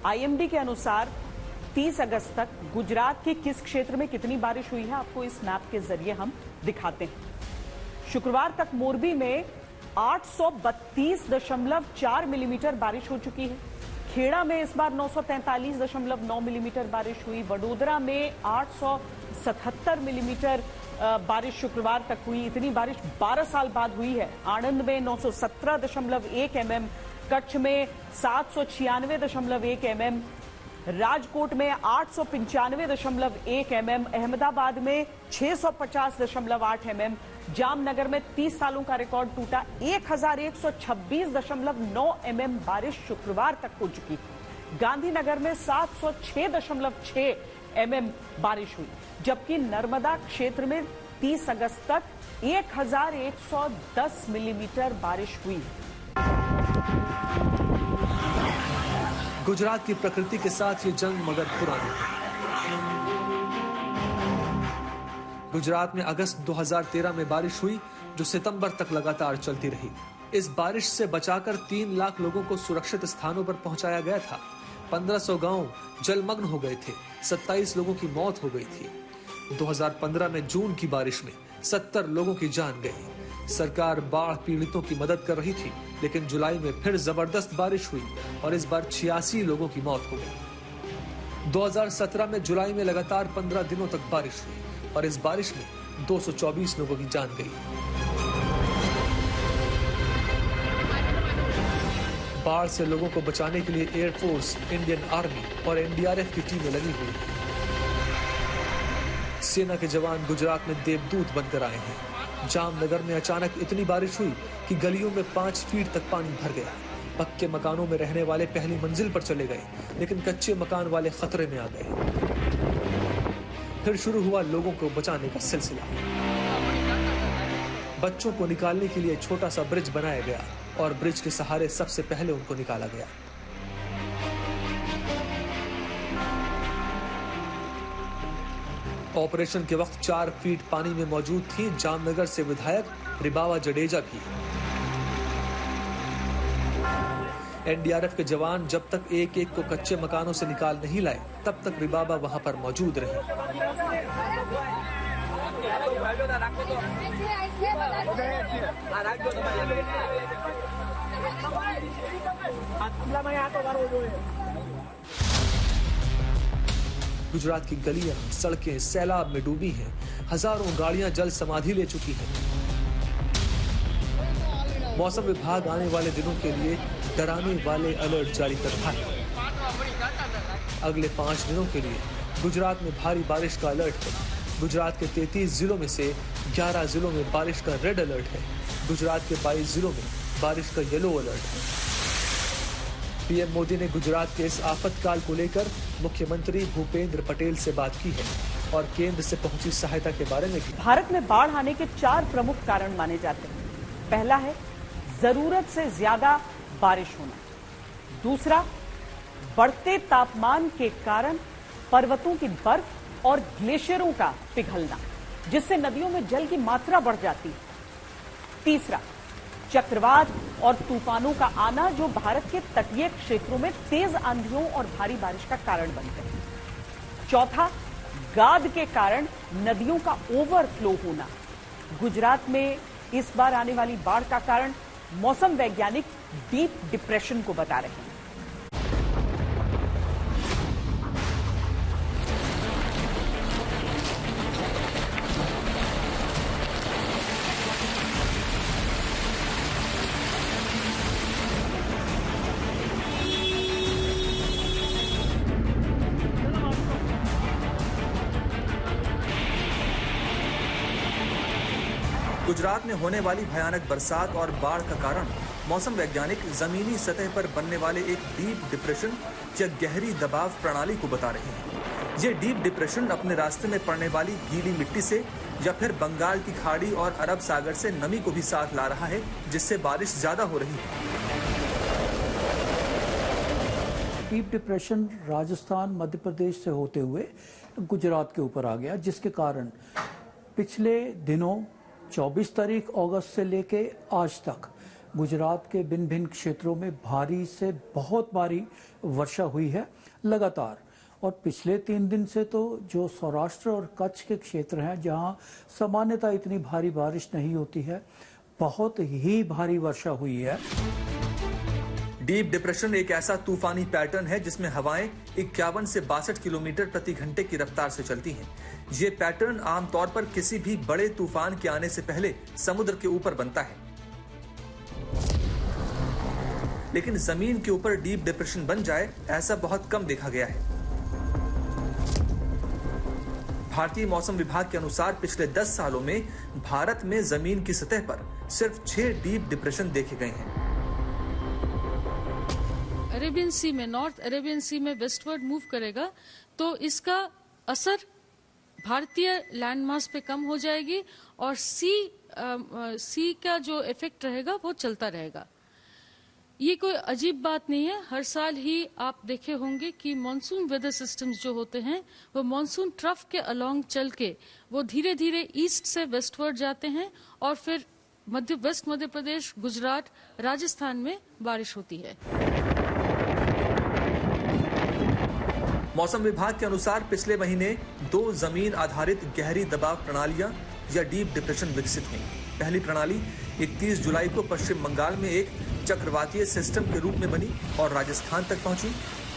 IMD के अनुसार 30 अगस्त तक गुजरात के किस क्षेत्र में कितनी बारिश हुई है आपको इस मैप के जरिए हम दिखाते हैं। शुक्रवार तक मोरबी में 832.4 मिलीमीटर बारिश हो चुकी है। खेड़ा में इस बार 943.9 मिलीमीटर बारिश हुई। वडोदरा में 877 मिलीमीटर बारिश शुक्रवार तक हुई। इतनी बारिश 12 साल बाद हुई है। आणंद में 917.1 mm, कच्छ में 796.1 mm, राजकोट में 895.1 mm, अहमदाबाद में 650.8 mm, जामनगर में 30 सालों का रिकॉर्ड टूटा 1126.9 mm बारिश शुक्रवार तक हो चुकी। गांधीनगर में 706.6 mm बारिश हुई, जबकि नर्मदा क्षेत्र में 30 अगस्त तक 1110 मिलीमीटर बारिश हुई। गुजरात की प्रकृति के साथ ये जंग मगर पुरानी है। गुजरात में अगस्त 2013 में बारिश हुई जो सितंबर तक लगातार चलती रही। इस बारिश से बचाकर 3 लाख लोगों को सुरक्षित स्थानों पर पहुंचाया गया था। 1500 गांव जलमग्न हो गए थे। 27 लोगों की मौत हो गई थी। 2015 में जून की बारिश में 70 लोगों की जान गई। सरकार बाढ़ पीड़ितों की मदद कर रही थी, लेकिन जुलाई में फिर जबरदस्त बारिश हुई और इस बार 86 लोगों की मौत हो गई। 2017 में जुलाई में लगातार 15 दिनों तक बारिश हुई और इस बारिश में 224 लोगों की जान गई। बाढ़ से लोगों को बचाने के लिए एयरफोर्स, इंडियन आर्मी और एनडीआरएफ की टीमें लगी हुई हैं। सेना के जवान गुजरात में देवदूत बनकर आए हैं। जामनगर में अचानक इतनी बारिश हुई कि गलियों में 5 फीट तक पानी भर गया। पक्के मकानों में रहने वाले पहली मंजिल पर चले गए, लेकिन कच्चे मकान वाले खतरे में आ गए। फिर शुरू हुआ लोगों को बचाने का सिलसिला। बच्चों को निकालने के लिए छोटा सा ब्रिज बनाया गया और ब्रिज के सहारे सबसे पहले उनको निकाला गया। ऑपरेशन के वक्त 4 फीट पानी में मौजूद थी जामनगर से विधायक रिबावा जडेजा भी। एनडीआरएफ के जवान जब तक एक एक को कच्चे मकानों से निकाल नहीं लाए, तब तक रिबाबा वहां पर मौजूद रहे। गुजरात की गलियां, सड़कें सैलाब में डूबी हैं। हजारों गाड़ियां जल समाधि ले चुकी हैं। मौसम विभाग आने वाले दिनों के लिए डराने वाले अलर्ट जारी कर रहा है। अगले 5 दिनों के लिए गुजरात में भारी बारिश का अलर्ट है। गुजरात के 33 जिलों में से 11 जिलों में बारिश का रेड अलर्ट है। गुजरात के 22 जिलों में बारिश का येलो अलर्ट है। पीएम मोदी ने गुजरात के इस आफतकाल को लेकर मुख्यमंत्री भूपेंद्र पटेल से बात की है और केंद्र से पहुंची सहायता के बारे में भी। भारत में बाढ़ आने के 4 प्रमुख कारण माने जाते हैं। पहला है जरूरत से ज्यादा बारिश होना। दूसरा, बढ़ते तापमान के कारण पर्वतों की बर्फ और ग्लेशियरों का पिघलना, जिससे नदियों में जल की मात्रा बढ़ जाती है। तीसरा, चक्रवात और तूफानों का आना, जो भारत के तटीय क्षेत्रों में तेज आंधियों और भारी बारिश का कारण बनते हैं। चौथा, गाद के कारण नदियों का ओवरफ्लो होना। गुजरात में इस बार आने वाली बाढ़ का कारण मौसम वैज्ञानिक डीप डिप्रेशन को बता रहे हैं। गुजरात में होने वाली भयानक बरसात और बाढ़ का कारण मौसम वैज्ञानिक जमीनी सतह पर बनने वाले एक डीप डिप्रेशन या गहरी दबाव प्रणाली को बता रहे हैं। ये डीप डिप्रेशन अपने रास्ते में पड़ने वाली गीली मिट्टी से या फिर बंगाल की खाड़ी और अरब सागर से नमी को भी साथ ला रहा है, जिससे बारिश ज्यादा हो रही है। डीप डिप्रेशन राजस्थान, मध्य प्रदेश से होते हुए गुजरात के ऊपर आ गया, जिसके कारण पिछले दिनों 24 तारीख अगस्त से लेके आज तक गुजरात के भिन्न भिन्न क्षेत्रों में भारी से बहुत भारी वर्षा हुई है लगातार। और पिछले 3 दिन से तो जो सौराष्ट्र और कच्छ के क्षेत्र हैं जहां सामान्यतः इतनी भारी बारिश नहीं होती है, बहुत ही भारी वर्षा हुई है। डीप डिप्रेशन एक ऐसा तूफानी पैटर्न है जिसमें हवाएं 51 से 62 किलोमीटर प्रति घंटे की रफ्तार से चलती हैं। ये पैटर्न आमतौर पर किसी भी बड़े तूफान के आने से पहले समुद्र के ऊपर बनता है, लेकिन जमीन के ऊपर डीप डिप्रेशन बन जाए ऐसा बहुत कम देखा गया है। भारतीय मौसम विभाग के अनुसार पिछले 10 सालों में भारत में जमीन की सतह पर सिर्फ 6 डीप डिप्रेशन देखे गए हैं। अरेबियन सी में, नॉर्थ अरेबियन सी में वेस्टवर्ड मूव करेगा तो इसका असर भारतीय लैंडमास पे कम हो जाएगी और सी का जो इफेक्ट रहेगा वो चलता रहेगा। ये कोई अजीब बात नहीं है। हर साल ही आप देखे होंगे कि मॉनसून वेदर सिस्टम्स जो होते हैं वो मॉनसून ट्रफ के अलोंग चल के वो धीरे धीरे ईस्ट से वेस्टवर्ड जाते हैं और फिर वेस्ट मध्य प्रदेश, गुजरात, राजस्थान में बारिश होती है। मौसम विभाग के अनुसार पिछले महीने 2 जमीन आधारित गहरी दबाव प्रणालियां या डीप डिप्रेशन विकसित हुई। पहली प्रणाली 31 जुलाई को पश्चिम बंगाल में एक चक्रवातीय सिस्टम के रूप में बनी और राजस्थान तक पहुंची,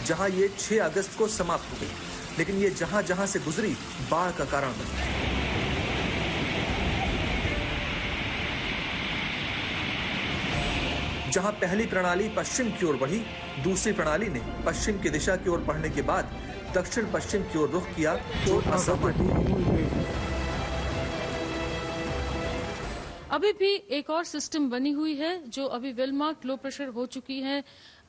जहां ये 6 अगस्त को समाप्त हो गई, लेकिन ये जहां जहां से गुजरी बाढ़ का कारण बनी। जहां पहली प्रणाली पश्चिम की ओर बढ़ी, दूसरी प्रणाली ने पश्चिम की दिशा की ओर बढ़ने के बाद दक्षिण पश्चिम की ओर रुख किया, जो अभी भी एक और सिस्टम बनी हुई है जो अभी वेलमार्क लो प्रेशर हो चुकी है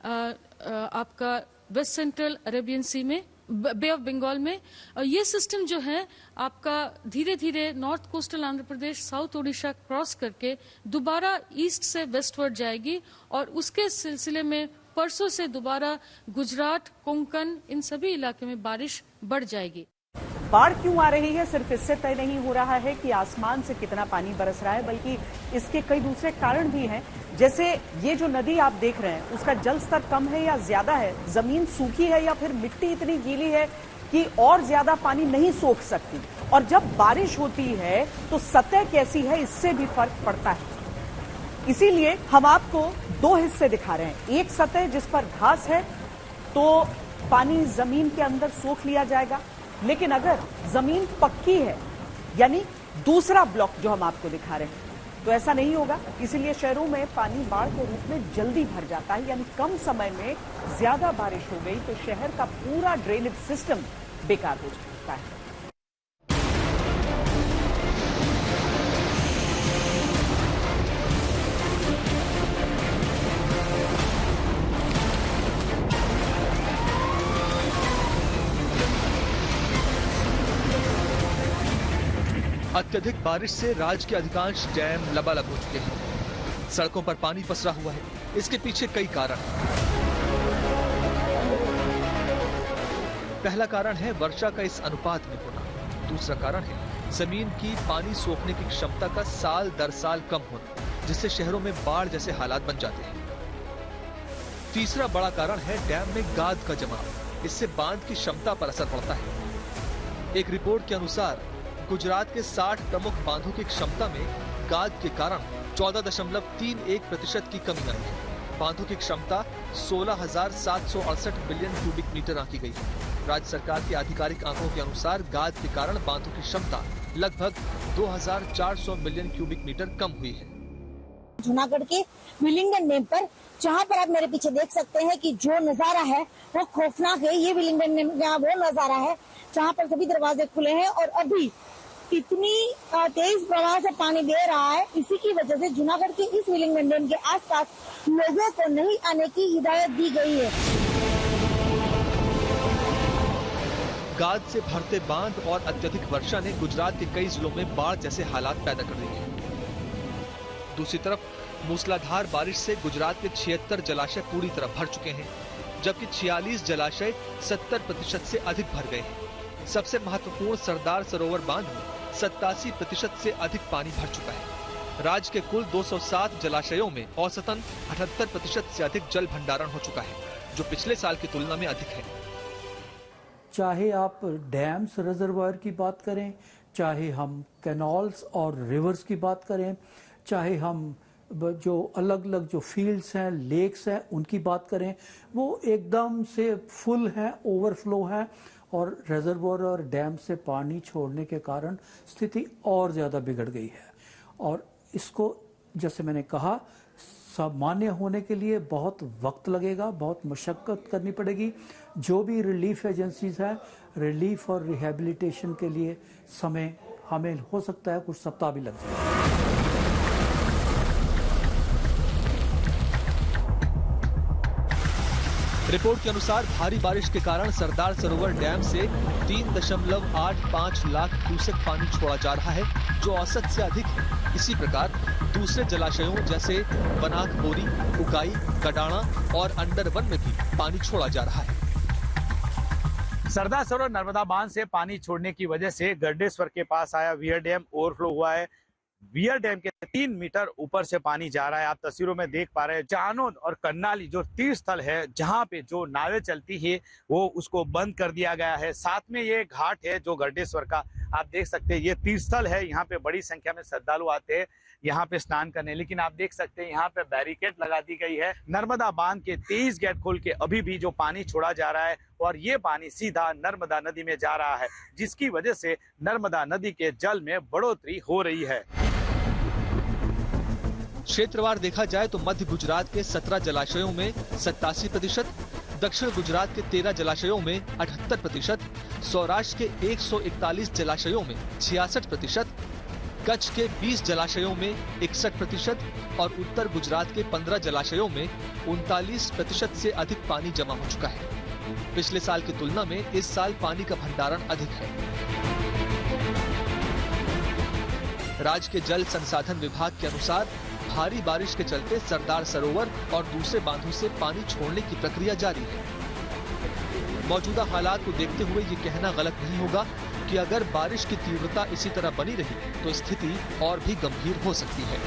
आपका वेस्ट सेंट्रल अरेबियन सी में, बे ऑफ बंगाल में। ये सिस्टम जो है आपका धीरे धीरे north coastal Andhra Pradesh, south Odisha cross करके दोबारा ईस्ट से वेस्टवर्ड जाएगी और उसके सिलसिले में परसों से दोबारा गुजरात, कोंकण, इन सभी इलाके में बारिश बढ़ जाएगी। बाढ़ क्यों आ रही है सिर्फ इससे तय नहीं हो रहा है कि आसमान से कितना पानी बरस रहा है, बल्कि इसके कई दूसरे कारण भी हैं। जैसे ये जो नदी आप देख रहे हैं उसका जल स्तर कम है या ज्यादा है, जमीन सूखी है या फिर मिट्टी इतनी गीली है कि और ज्यादा पानी नहीं सोख सकती, और जब बारिश होती है तो सतह कैसी है इससे भी फर्क पड़ता है। इसीलिए हम आपको 2 हिस्से दिखा रहे हैं। एक सतह जिस पर घास है तो पानी जमीन के अंदर सोख लिया जाएगा, लेकिन अगर जमीन पक्की है यानी दूसरा ब्लॉक जो हम आपको दिखा रहे हैं तो ऐसा नहीं होगा। इसीलिए शहरों में पानी बाढ़ के रूप में जल्दी भर जाता है, यानी कम समय में ज्यादा बारिश हो गई तो शहर का पूरा ड्रेनेज सिस्टम बेकार हो जाता है। अत्यधिक बारिश से राज्य के अधिकांश डैम लबालब हो चुके हैं। सड़कों पर पानी पसरा हुआ है। इसके पीछे कई कारण हैं। पहला कारण है वर्षा का इस अनुपात में होना। दूसरा कारण है जमीन की पानी सोखने की क्षमता का साल दर साल कम होना, जिससे शहरों में बाढ़ जैसे हालात बन जाते हैं। तीसरा बड़ा कारण है डैम में गाद का जमाव। इससे बांध की क्षमता पर असर पड़ता है। एक रिपोर्ट के अनुसार गुजरात के 60 प्रमुख बांधों की क्षमता में गाद के कारण 14.31% की कमी आई है। बांधों की क्षमता 16,768 बिलियन क्यूबिक मीटर आंकी गई है। राज्य सरकार के आधिकारिक आंकड़ों के अनुसार गाद के कारण बांधों की क्षमता लगभग 2,400 मिलियन क्यूबिक मीटर कम हुई है। जूनागढ़ के विलिंगडन डैम पर, जहां पर आप मेरे पीछे देख सकते हैं कि जो नजारा है वो खौफनाक है। ये विलिंगडन डैम का वो नजारा है जहां पर सभी दरवाजे खुले हैं और अभी इतनी तेज प्रवाह से पानी दे रहा है। इसी की वजह से जूनागढ़ के इस विलिंगडन डैम के आसपास लोगों को नहीं आने की हिदायत दी गई है। गाद से भरते बांध और अत्यधिक वर्षा ने गुजरात के कई जिलों में बाढ़ जैसे हालात पैदा कर दिए हैं। दूसरी तरफ मूसलाधार बारिश से गुजरात के 76 जलाशय पूरी तरह भर चुके हैं, जबकि 46 जलाशय 70% से अधिक भर गए हैं। सबसे महत्वपूर्ण सरदार सरोवर बांध में 87% से अधिक पानी भर चुका है। राज्य के कुल 207 जलाशयों में औसतन 78% से अधिक जल भंडारण हो चुका है, जो पिछले साल की तुलना में अधिक है। चाहे आप डैम्स रिजर्वायर की बात करें, चाहे हम कैनाल्स और रिवर्स की बात करें, चाहे हम जो अलग अलग जो फील्ड्स हैं, लेक्स हैं, उनकी बात करें, वो एकदम से फुल हैं, ओवरफ्लो हैं और रिजर्वायर और डैम से पानी छोड़ने के कारण स्थिति और ज़्यादा बिगड़ गई है। और इसको जैसे मैंने कहा सामान्य होने के लिए बहुत वक्त लगेगा, बहुत मशक्क़त करनी पड़ेगी। जो भी रिलीफ एजेंसीज हैं, रिलीफ और रिहेबिलिटेशन के लिए समय हमें हो सकता है कुछ सप्ताह भी लग जाए। रिपोर्ट के अनुसार भारी बारिश के कारण सरदार सरोवर डैम से 3.85 लाख क्यूसेक पानी छोड़ा जा रहा है, जो औसत से अधिक है। इसी प्रकार दूसरे जलाशयों जैसे बनाक बोरी, उकाई, कडाणा और अंडरवन में भी पानी छोड़ा जा रहा है। सरदार सरोवर नर्मदा बांध से पानी छोड़ने की वजह से गड्डेश्वर के पास आया वियर डैम ओवरफ्लो हुआ है। वियर डैम के 3 मीटर ऊपर से पानी जा रहा है। आप तस्वीरों में देख पा रहे हैं चानोद और कर्नाली जो तीर्थ स्थल है, जहां पे जो नावें चलती है वो उसको बंद कर दिया गया है। साथ में ये घाट है जो गड्डेश्वर का, आप देख सकते हैं ये तीर्थ स्थल है। यहाँ पे बड़ी संख्या में श्रद्धालु आते हैं यहाँ पे स्नान करने, लेकिन आप देख सकते हैं यहाँ पे बैरिकेड लगा दी गई है। नर्मदा बांध के 23 गेट खोल के अभी भी जो पानी छोड़ा जा रहा है और ये पानी सीधा नर्मदा नदी में जा रहा है, जिसकी वजह से नर्मदा नदी के जल में बढ़ोतरी हो रही है। क्षेत्रवार देखा जाए तो मध्य गुजरात के 17 जलाशयों में 87%, दक्षिण गुजरात के 13 जलाशयों में 78%, सौराष्ट्र के 141 जलाशयों में 66%, कच्छ के 20 जलाशयों में 61% और उत्तर गुजरात के 15 जलाशयों में 39% से अधिक पानी जमा हो चुका है। पिछले साल की तुलना में इस साल पानी का भंडारण अधिक है। राज्य के जल संसाधन विभाग के अनुसार भारी बारिश के चलते सरदार सरोवर और दूसरे बांधों से पानी छोड़ने की प्रक्रिया जारी है। मौजूदा हालात को देखते हुए ये कहना गलत नहीं होगा कि अगर बारिश की तीव्रता इसी तरह बनी रही तो स्थिति और भी गंभीर हो सकती है।